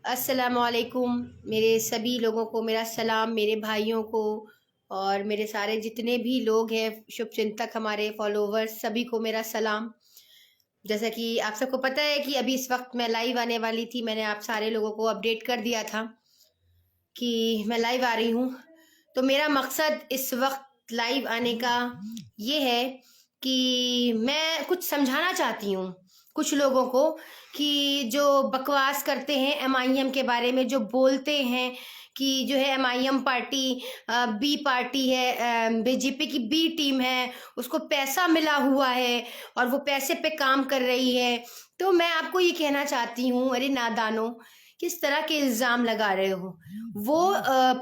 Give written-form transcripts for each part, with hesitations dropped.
अस्सलामुअलैकुम। मेरे सभी लोगों को मेरा सलाम, मेरे भाइयों को और मेरे सारे जितने भी लोग हैं शुभचिंतक, हमारे फॉलोवर्स, सभी को मेरा सलाम। जैसा कि आप सबको पता है कि अभी इस वक्त मैं लाइव आने वाली थी। मैंने आप सारे लोगों को अपडेट कर दिया था कि मैं लाइव आ रही हूँ। तो मेरा मकसद इस वक्त लाइव आने का ये है कि मैं कुछ समझाना चाहती हूँ कुछ लोगों को कि जो बकवास करते हैं एमआईएम के बारे में, जो बोलते हैं कि जो है एमआईएम पार्टी बी पार्टी है, बीजेपी की बी टीम है, उसको पैसा मिला हुआ है और वो पैसे पे काम कर रही है। तो मैं आपको ये कहना चाहती हूँ, अरे नादानो, किस तरह के इल्ज़ाम लगा रहे हो। वो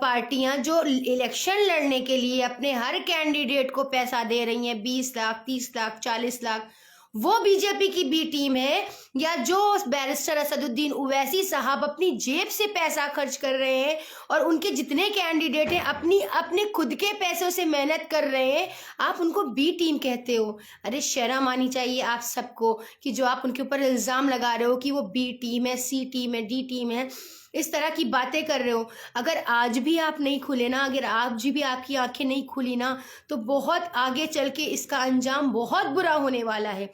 पार्टियां जो इलेक्शन लड़ने के लिए अपने हर कैंडिडेट को पैसा दे रही हैं, 20 लाख, 30 लाख, 40 लाख, वो बीजेपी की बी टीम है? या जो बैरिस्टर असदुद्दीन ओवैसी साहब अपनी जेब से पैसा खर्च कर रहे हैं और उनके जितने कैंडिडेट हैं अपने खुद के पैसों से मेहनत कर रहे हैं, आप उनको बी टीम कहते हो? अरे शर्म आनी चाहिए आप सबको कि जो आप उनके ऊपर इल्ज़ाम लगा रहे हो कि वो बी टीम है, सी टीम है, डी टीम है, इस तरह की बातें कर रहे हो। अगर आज भी आप नहीं खुले ना, अगर आज भी आपकी आंखें नहीं खुली ना, तो बहुत आगे चल के इसका अंजाम बहुत बुरा होने वाला है।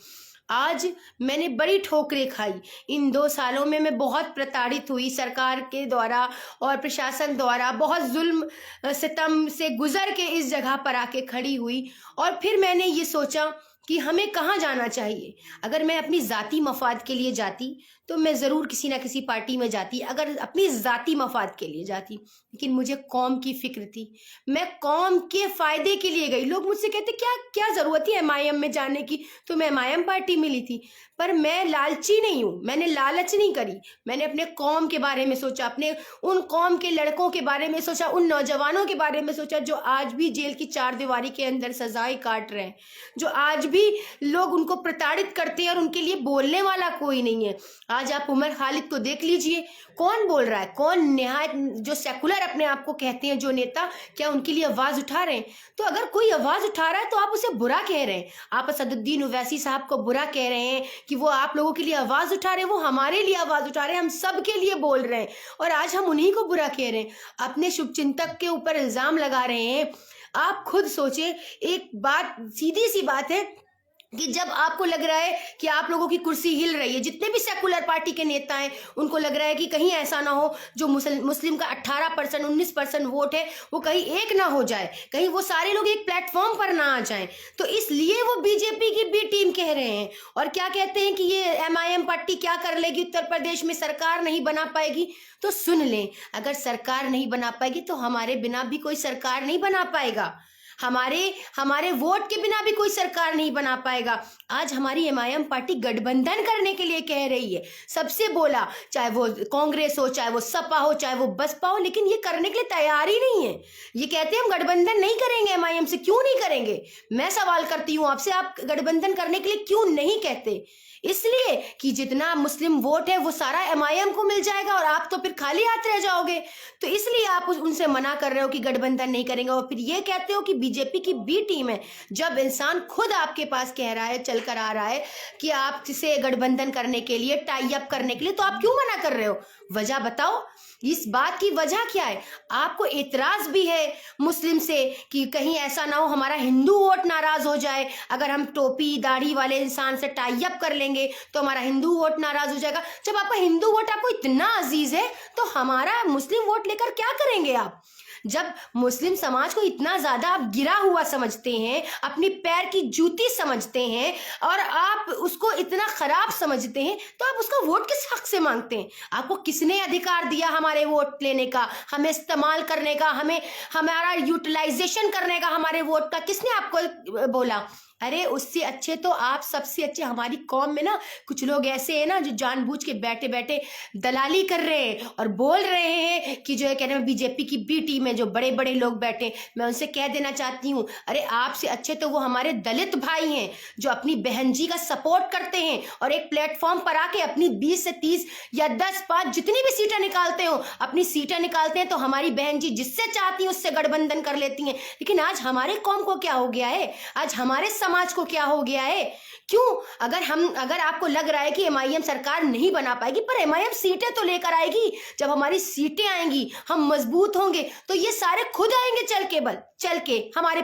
आज मैंने बड़ी ठोकरें खाई। इन 2 सालों में मैं बहुत प्रताड़ित हुई सरकार के द्वारा और प्रशासन द्वारा। बहुत जुल्म सितम से गुजर के इस जगह पर आके खड़ी हुई और फिर मैंने ये सोचा कि हमें कहाँ जाना चाहिए। अगर मैं अपनी ज़ाती मफाद के लिए जाती तो मैं ज़रूर किसी ना किसी पार्टी में जाती, अगर अपनी ज़ाती मफाद के लिए जाती, लेकिन मुझे कौम की फिक्र थी। मैं कौम के फ़ायदे के लिए गई। लोग मुझसे कहते क्या क्या ज़रूरत है एमआईएम में जाने की, तो मैं एमआईएम पार्टी मिली थी। पर मैं लालची नहीं हूँ, मैंने लालच नहीं करी। मैंने अपने कौम के बारे में सोचा, अपने उन कौम के लड़कों के बारे में सोचा, उन नौजवानों के बारे में सोचा जो आज भी जेल की 4 दीवारी के अंदर सजाएं काट रहे हैं, जो आज भी लोग उनको प्रताड़ित करते हैं और उनके लिए बोलने वाला कोई नहीं है। आज आप उमर खालिद को देख लीजिए, कौन बोल रहा है, कौन निहायत जो सेकुलर अपने आप को कहते हैं जो नेता, क्या उनके लिए आवाज उठा रहे हैं? तो अगर कोई आवाज उठा रहा है तो आप उसे बुरा कह रहे हैं। आप असदुद्दीन ओवैसी साहब को बुरा कह रहे हैं कि वो आप लोगों के लिए आवाज उठा रहे हैं, वो हमारे लिए आवाज उठा रहे हैं, हम सब के लिए बोल रहे हैं और आज हम उन्हीं को बुरा कह रहे हैं, अपने शुभचिंतक के ऊपर इल्जाम लगा रहे हैं। आप खुद सोचे, एक बात, सीधी सी बात है कि जब आपको लग रहा है कि आप लोगों की कुर्सी हिल रही है, जितने भी सेकुलर पार्टी के नेता हैं उनको लग रहा है कि कहीं ऐसा ना हो जो मुस्लिम का 18% 19% वोट है वो कहीं एक ना हो जाए, कहीं वो सारे लोग एक प्लेटफॉर्म पर ना आ जाएं, तो इसलिए वो बीजेपी की बी टीम कह रहे हैं। और क्या कहते हैं कि ये एमआईएम पार्टी क्या कर लेगी, उत्तर प्रदेश में सरकार नहीं बना पाएगी। तो सुन लें, अगर सरकार नहीं बना पाएगी तो हमारे बिना भी कोई सरकार नहीं बना पाएगा, हमारे वोट के बिना भी कोई सरकार नहीं बना पाएगा। आज हमारी एमआईएम पार्टी गठबंधन करने के लिए कह रही है, सबसे बोला, चाहे वो कांग्रेस हो, चाहे वो सपा हो, चाहे वो बसपा हो, लेकिन ये करने के लिए तैयार ही नहीं है। ये कहते हैं हम गठबंधन नहीं करेंगे एमआईएम से। क्यों नहीं करेंगे? मैं सवाल करती हूँ आपसे, आप गठबंधन करने के लिए क्यों नहीं कहते? इसलिए कि जितना मुस्लिम वोट है वो सारा एमआईएम को मिल जाएगा और आप तो फिर खाली हाथ रह जाओगे। तो इसलिए आप उनसे मना कर रहे हो कि गठबंधन नहीं करेंगे और फिर ये कहते हो कि बीजेपी की बी टीम है। जब इंसान खुद आपके पास कह रहा है, चल कर आ रहा है कि आप से गठबंधन करने के लिए, टाई अप करने के लिए, तो आप क्यों मना कर रहे हो? वजह बताओ, इस बात की वजह क्या है? आपको एतराज भी है मुस्लिम से कि कहीं ऐसा ना हो हमारा हिंदू वोट नाराज हो जाए, अगर हम टोपी दाढ़ी वाले इंसान से टाई अप कर लेंगे तो हमारा हिंदू वोट नाराज हो जाएगा। जब आपका हिंदू वोट आपको इतना अजीज है तो हमारा मुस्लिम वोट लेकर क्या करेंगे आप? जब मुस्लिम समाज को इतना ज्यादा आप गिरा हुआ समझते हैं, अपनी पैर की जूती समझते हैं और आप उसको इतना खराब समझते हैं, तो आप उसका वोट किस हक से मांगते हैं? आपको किसने अधिकार दिया हमारे वोट लेने का, हमें इस्तेमाल करने का, हमें हमारा यूटिलाइजेशन करने का हमारे वोट का? किसने आपको बोला? अरे उससे अच्छे तो आप, सबसे अच्छे हमारी कौम में ना कुछ लोग ऐसे हैं ना जो जानबूझ के बैठे बैठे दलाली कर रहे हैं और बोल रहे हैं कि जो है कह रहे हैं बीजेपी की बी टीम है, जो बड़े बड़े लोग बैठे। मैं उनसे कह देना चाहती हूँ, अरे आपसे अच्छे तो वो हमारे दलित भाई हैं जो अपनी बहन जी का सपोर्ट करते हैं और एक प्लेटफॉर्म पर आके अपनी 20 से 30 या 10 5 जितनी भी सीटें निकालते हो, अपनी सीटें निकालते हैं तो हमारी बहन जी जिससे चाहती हैं उससे गठबंधन कर लेती हैं। लेकिन आज हमारे कौम को क्या हो गया है? आज हमारे समाज को क्या हो गया है? क्यों? अगर आपको लग रहा है कि एमआईएम सरकार नहीं बना पाएगी, पर एमआईएम सीटें तो लेकर आएगी। जब हमारी सीटें आएंगी, हम मजबूत होंगे, तो ये सारे खुद आएंगे चल के हमारे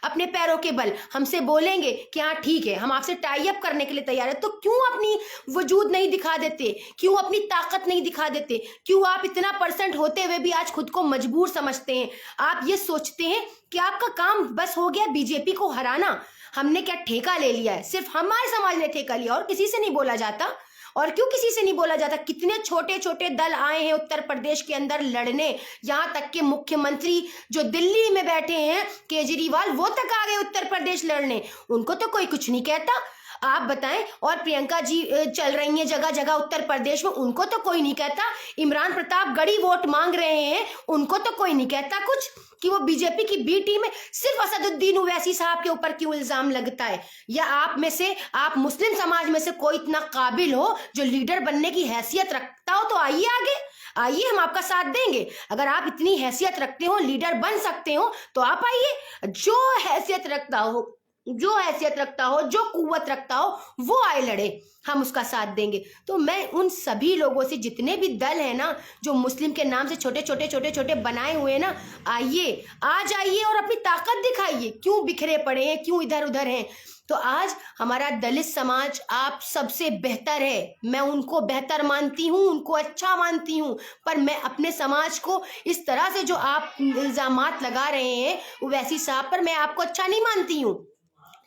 अपने पैरों के बल हमसे बोलेंगे कि हाँ ठीक है, हम आपसे टाई अप करने के लिए तैयार है। तो क्यों अपनी वजूद नहीं दिखा देते? क्यों अपनी ताकत नहीं दिखा देते? क्यों आप इतना परसेंट होते हुए भी आज खुद को मजबूर समझते हैं? आप ये सोचते हैं कि आपका काम बस हो गया बीजेपी को हराना। हमने क्या ठेका ले लिया है? सिर्फ हमारे समाज ने ठेका लिया और किसी से नहीं बोला जाता। और क्यों किसी से नहीं बोला जाता? कितने छोटे छोटे दल आए हैं उत्तर प्रदेश के अंदर लड़ने, यहाँ तक के मुख्यमंत्री जो दिल्ली में बैठे हैं केजरीवाल, वो तक आ गए उत्तर प्रदेश लड़ने। उनको तो कोई कुछ नहीं कहता। आप बताएं। और प्रियंका जी चल रही हैं जगह जगह उत्तर प्रदेश में, उनको तो कोई नहीं कहता। इमरान प्रतापगढ़ी वोट मांग रहे हैं, उनको तो कोई नहीं कहता कुछ कि वो बीजेपी की बी टीम है। सिर्फ असदुद्दीन ओवैसी साहब के ऊपर क्यों इल्जाम लगता है? या आप मुस्लिम समाज में से कोई इतना काबिल हो जो लीडर बनने की हैसियत रखता हो, तो आइए आगे, आइए, हम आपका साथ देंगे। अगर आप इतनी हैसियत रखते हो, लीडर बन सकते हो, तो आप आइए। जो हैसियत रखता हो, जो कुव्वत रखता हो, वो आए लड़े, हम उसका साथ देंगे। तो मैं उन सभी लोगों से, जितने भी दल है ना जो मुस्लिम के नाम से छोटे छोटे बनाए हुए हैं ना, आइए, आज आइए और अपनी ताकत दिखाइए। क्यों बिखरे पड़े हैं? क्यों इधर उधर हैं? तो आज हमारा दलित समाज आप सबसे बेहतर है। मैं उनको बेहतर मानती हूँ, उनको अच्छा मानती हूँ, पर मैं अपने समाज को इस तरह से जो आप इल्जामात लगा रहे हैं ओवैसी साहब पर, मैं आपको अच्छा नहीं मानती हूँ,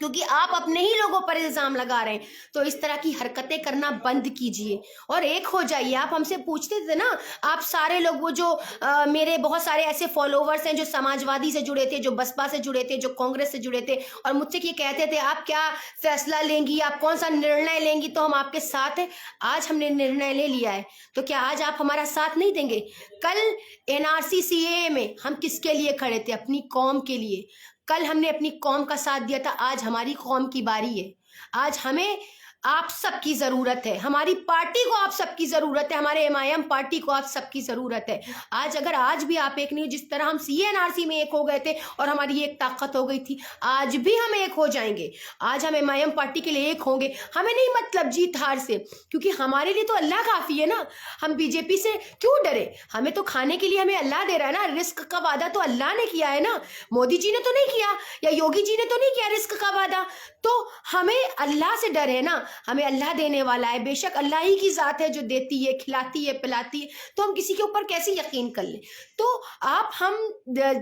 क्योंकि आप अपने ही लोगों पर इल्जाम लगा रहे हैं। तो इस तरह की हरकतें करना बंद कीजिए और एक हो जाइए। आप हमसे पूछते थे ना, आप सारे लोग, वो जो मेरे बहुत सारे ऐसे फॉलोवर्स हैं जो समाजवादी से जुड़े थे, जो बसपा से जुड़े थे, जो कांग्रेस से जुड़े थे, और मुझसे ये कहते थे आप क्या फैसला लेंगी, आप कौन सा निर्णय लेंगी, तो हम आपके साथ हैं। आज हमने निर्णय ले लिया है, तो क्या आज आप हमारा साथ नहीं देंगे? कल एनआरसी सीएए में हम किसके लिए खड़े थे? अपनी कौम के लिए। कल हमने अपनी कौम का साथ दिया था, आज हमारी कौम की बारी है। आज हमें आप सबकी जरूरत है, हमारी पार्टी को आप सबकी जरूरत है, हमारे एमआईएम पार्टी को आप सबकी जरूरत है। आज भी आप एक नहीं, जिस तरह हम सीएनआरसी में एक हो गए थे और हमारी एक ताकत हो गई थी, आज भी हम एक हो जाएंगे। आज हम एमआईएम पार्टी के लिए एक होंगे। हमें नहीं मतलब जीत हार से, क्योंकि हमारे लिए तो अल्लाह काफी है ना। हम बीजेपी से क्यों डरे? हमें तो खाने के लिए हमें अल्लाह दे रहा है ना। रिस्क का वादा तो अल्लाह ने किया है ना, मोदी जी ने तो नहीं किया, या योगी जी ने तो नहीं किया रिस्क का वादा। तो हमें अल्लाह से डर है ना, हमें अल्लाह देने वाला है। बेशक अल्लाह ही की जात है जो देती है, खिलाती है, पिलाती है, तो हम किसी के ऊपर कैसे यकीन कर ले? तो हम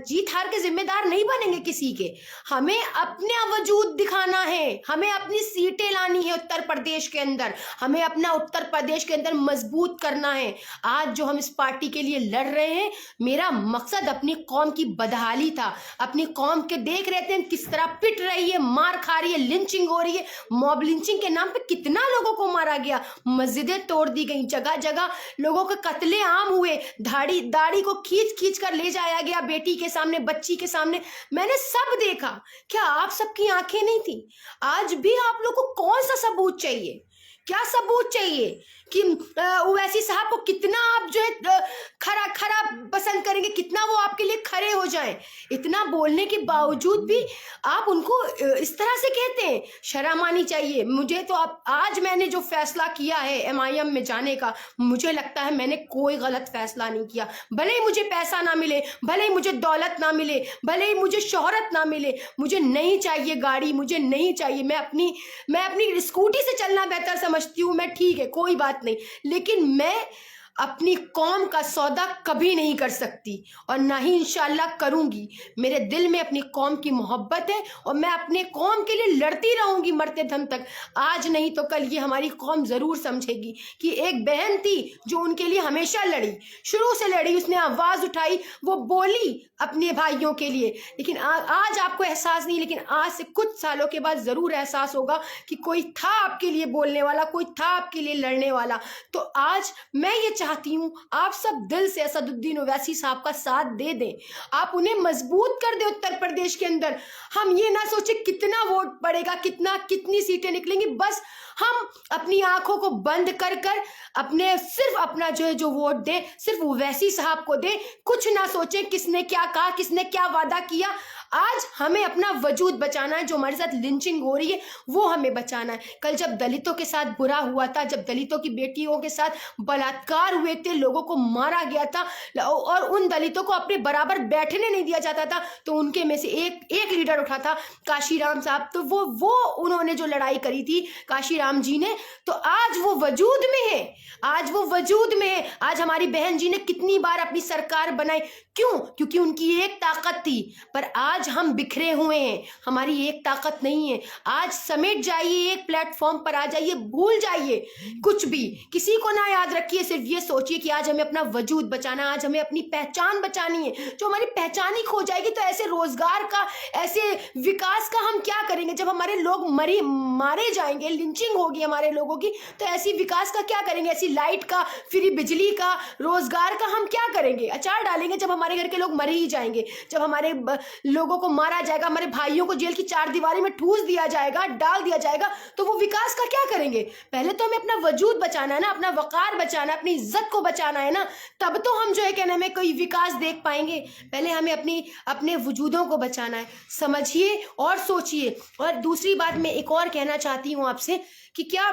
जीत हार के जिम्मेदार नहीं बनेंगे किसी के। हमें अपना वजूद दिखाना है, हमें अपनी सीटें लानी है उत्तर प्रदेश के अंदर, हमें अपना उत्तर प्रदेश के अंदर मजबूत करना है। आज जो हम इस पार्टी के लिए लड़ रहे हैं, मेरा मकसद अपनी कौम की बदहाली था। अपनी कौम के देख रहे थे किस तरह पिट रही है, मार खा रही है, लिंचिंग हो रही है। मॉब लिंचिंग के नाम पे कितना लोगों को मारा गया, मस्जिदें तोड़ दी गई, जगह जगह लोगों के कत्ले आम हुए, दाढ़ी को खींच कर ले जाया गया, बेटी के सामने, बच्ची के सामने। मैंने सब देखा। क्या आप सबकी आंखें नहीं थी? आज भी आप लोग को कौन सा सबूत चाहिए? क्या सबूत चाहिए कि ओवैसी साहब को कितना आप जो है खरा पसंद करेंगे, कितना वो आपके लिए खड़े हो जाएं? इतना बोलने के बावजूद भी आप उनको इस तरह से कहते हैं। शर्म आनी चाहिए। मुझे तो आज मैंने जो फैसला किया है एमआईएम में जाने का, मुझे लगता है मैंने कोई गलत फैसला नहीं किया। भले ही मुझे पैसा ना मिले, भले ही मुझे दौलत ना मिले, भले ही मुझे शोहरत ना मिले, मुझे नहीं चाहिए गाड़ी, मुझे नहीं चाहिए। मैं अपनी स्कूटी से चलना बेहतर समझती हूँ, मैं ठीक है, कोई बात नहीं, लेकिन मैं अपनी कौम का सौदा कभी नहीं कर सकती और ना ही इंशाल्लाह करूंगी। मेरे दिल में अपनी कौम की मोहब्बत है और मैं अपने कौम के लिए लड़ती रहूंगी मरते दम तक। आज नहीं तो कल ये हमारी कौम जरूर समझेगी कि एक बहन थी जो उनके लिए हमेशा लड़ी, शुरू से लड़ी, उसने आवाज उठाई, वो बोली अपने भाइयों के लिए। लेकिन आज आपको एहसास नहीं, लेकिन आज से कुछ सालों के बाद जरूर एहसास होगा कि कोई था आपके लिए बोलने वाला, कोई था आपके लिए लड़ने वाला। तो आज मैं ये चाहती हूं आप सब दिल से असदुद्दीन ओवैसी साहब का साथ दे दें, आप उन्हें मजबूत कर दें उत्तर प्रदेश के अंदर। हम ये ना सोचे कितना वोट पड़ेगा, कितनी सीटें निकलेंगी, बस हम अपनी आंखों को बंद कर सिर्फ अपना जो वोट दे, सिर्फ ओवैसी साहब को दे। कुछ ना सोचें किसने क्या कहा, किसने क्या वादा किया। आज हमें अपना वजूद बचाना है। जो हमारे साथ लिंचिंग हो रही है वो हमें बचाना है। कल जब दलितों के साथ बुरा हुआ था, जब दलितों की बेटियों के साथ बलात्कार हुए थे, लोगों को मारा गया था और उन दलितों को अपने बराबर बैठने नहीं दिया जाता था, तो उनके में से एक लीडर उठा था, काशीराम साहब। तो वो उन्होंने जो लड़ाई करी थी काशीराम जी ने, तो आज वो वजूद में है, आज वो वजूद में है। आज हमारी बहन जी ने कितनी बार अपनी सरकार बनाई, क्यों? क्योंकि उनकी एक ताकत थी। पर आज हम बिखरे हुए हैं, हमारी एक ताकत नहीं है। आज समेट जाइए, एक प्लेटफॉर्म पर आ जाइए, भूल जाइए कुछ भी, किसी को ना याद रखिए। सिर्फ ये सोचिए कि आज हमें अपना वजूद बचाना, आज हमें अपनी पहचान बचानी है। जो हमारी पहचान ही खो जाएगी तो ऐसे रोजगार का, ऐसे विकास का हम क्या करेंगे? जब हमारे लोग मारे जाएंगे, लिंचिंग होगी हमारे लोगों की, तो ऐसी विकास का क्या करेंगे? ऐसी लाइट का, फ्री बिजली का, रोजगार का हम क्या करेंगे? अचार डालेंगे जब हमारे घर के लोग मर ही जाएंगे, जब हमारे लोगों को मारा जाएगा, हमारे भाइयों को जेल की चार दीवारी में ठूस दिया जाएगा, डाल दिया जाएगा, तो वो विकास का क्या करेंगे? पहले तो हमें अपना वजूद बचाना है ना, अपना वकार बचाना है, अपनी इज्जत को बचाना है ना, तब तो हम जो है कहने में कोई विकास देख पाएंगे। पहले हमें अपने वजूदों को बचाना है, समझिए और सोचिए। और दूसरी बात मैं एक और कहना चाहती हूँ आपसे कि क्या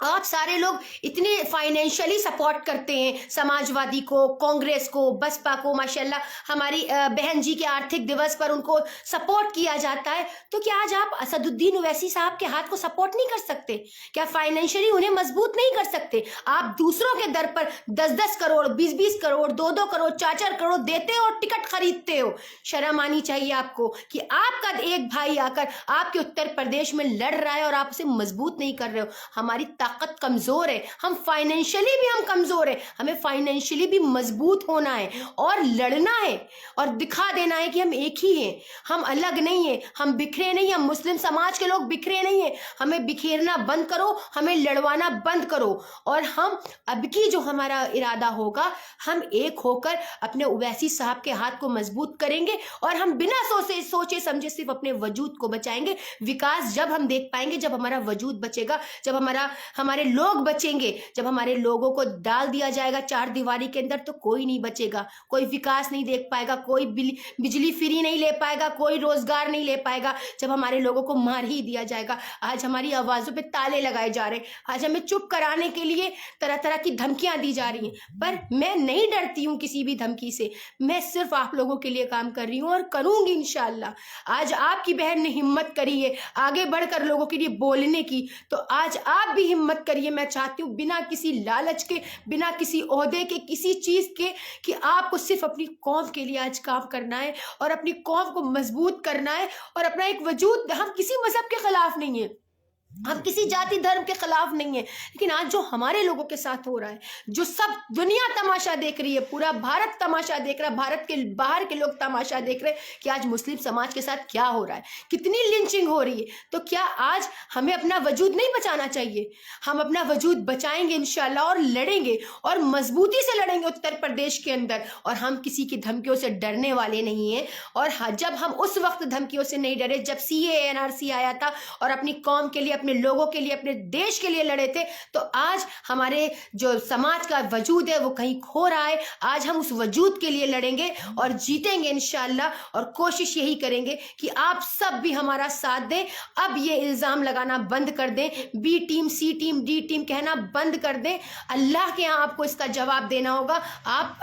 आप सारे लोग इतने फाइनेंशियली सपोर्ट करते हैं समाजवादी को, कांग्रेस को, बसपा को, माशाल्लाह हमारी बहन जी के आर्थिक दिवस पर उनको सपोर्ट किया जाता है, तो क्या आज आप असदुद्दीन ओवैसी साहब के हाथ को सपोर्ट नहीं कर सकते? क्या फाइनेंशियली उन्हें मजबूत नहीं कर सकते? आप दूसरों के दर पर 10-10 करोड़, 20-20 करोड़, 2-2 करोड़, 4-4 करोड़ देते हो और टिकट खरीदते हो। शर्म आनी चाहिए आपको कि आपका एक भाई आकर आपके उत्तर प्रदेश में लड़ रहा है और आप उसे मजबूत नहीं कर रहे हो। हमारी ताकत कमजोर है, हम फाइनेंशियली भी हम कमजोर है, हमें फाइनेंशियली भी मजबूत होना है और लड़ना है और दिखा देना है कि हम एक ही हैं, हम अलग नहीं है, हम बिखरे नहीं, हम मुस्लिम समाज के लोग बिखरे नहीं है। हमें बिखेरना बंद करो, हमें लड़वाना बंद करो, और हम अब की जो हमारा इरादा होगा, हम एक होकर अपने ओवैसी साहब के हाथ को मजबूत करेंगे और हम बिना सोचे समझे सिर्फ अपने वजूद को बचाएंगे। विकास जब हम देख पाएंगे जब हमारा वजूद बचेगा, जब हमारे लोग बचेंगे, जब हमारे लोगों को डाल दिया जाएगा चार दीवारी के अंदर, तो कोई नहीं बचेगा, कोई विकास नहीं देख पाएगा, कोई बिजली फ्री नहीं ले पाएगा, कोई रोजगार नहीं ले पाएगा, जब हमारे लोगों को मार ही दिया जाएगा। आज हमारी आवाजों पे ताले लगाए जा रहे हैं, आज हमें चुप कराने के लिए तरह तरह की धमकियां दी जा रही हैं, पर मैं नहीं डरती हूं किसी भी धमकी से। मैं सिर्फ आप लोगों के लिए काम कर रही हूं और करूंगी इंशाअल्लाह। आज आपकी बहन ने हिम्मत करी है आगे बढ़कर लोगों के लिए बोलने की, तो आज आप भी हिम्मत करिए। मैं चाहती हूँ बिना किसी लालच के, बिना किसी ओहदे के, किसी चीज के, कि आपको सिर्फ अपनी कौम के लिए आज काम करना है और अपनी कौम को मजबूत करना है और अपना एक वजूद। हम किसी मजहब के खिलाफ नहीं है, हम किसी जाति धर्म के खिलाफ नहीं है, लेकिन आज जो हमारे लोगों के साथ हो रहा है, जो सब दुनिया तमाशा देख रही है, पूरा भारत तमाशा देख रहा है, भारत के बाहर के लोग तमाशा देख रहे हैं कि आज मुस्लिम समाज के साथ क्या हो रहा है, कितनी लिंचिंग हो रही है। तो क्या आज हमें अपना वजूद नहीं बचाना चाहिए? हम अपना वजूद बचाएंगे इंशाल्लाह और लड़ेंगे और मजबूती से लड़ेंगे उत्तर प्रदेश के अंदर, और हम किसी की धमकियों से डरने वाले नहीं है। और जब हम उस वक्त धमकियों से नहीं डरे जब CAA NRC आया था और अपनी कौम के लिए, अपने लोगों के लिए, अपने देश के लिए लड़े थे, तो आज हमारे जो समाज का वजूद है वो कहीं खो रहा है। आज हम उस वजूद के लिए लड़ेंगे और जीतेंगे इंशाअल्लाह, और कोशिश यही करेंगे कि आप सब भी हमारा साथ दें। अब ये इल्जाम लगाना बंद कर दें, B team, C team, D team कहना बंद कर दें। अल्लाह के यहाँ आपको इसका जवाब देना होगा।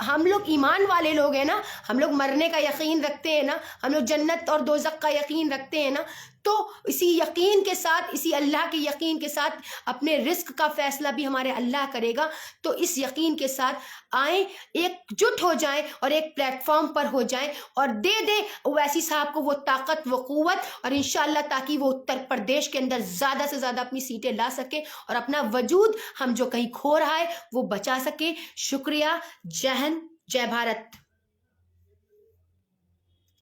हम लोग ईमान वाले लोग हैं ना, हम लोग मरने का यकीन रखते हैं ना, हम लोग जन्नत और दोज़ख का यकीन रखते हैं ना, तो इसी यकीन के साथ, इसी अल्लाह के यकीन के साथ अपने रिस्क का फैसला भी हमारे अल्लाह करेगा। तो इस यकीन के साथ आए, एकजुट हो जाएं और एक प्लेटफॉर्म पर हो जाएं और दे दे ओवैसी साहब को वो ताकत, वो कुव्वत, और इंशाअल्लाह ताकि वो उत्तर प्रदेश के अंदर ज़्यादा से ज़्यादा अपनी सीटें ला सके और अपना वजूद हम जो कहीं खो रहा है वो बचा सके। शुक्रिया। जय हिंद, जय भारत।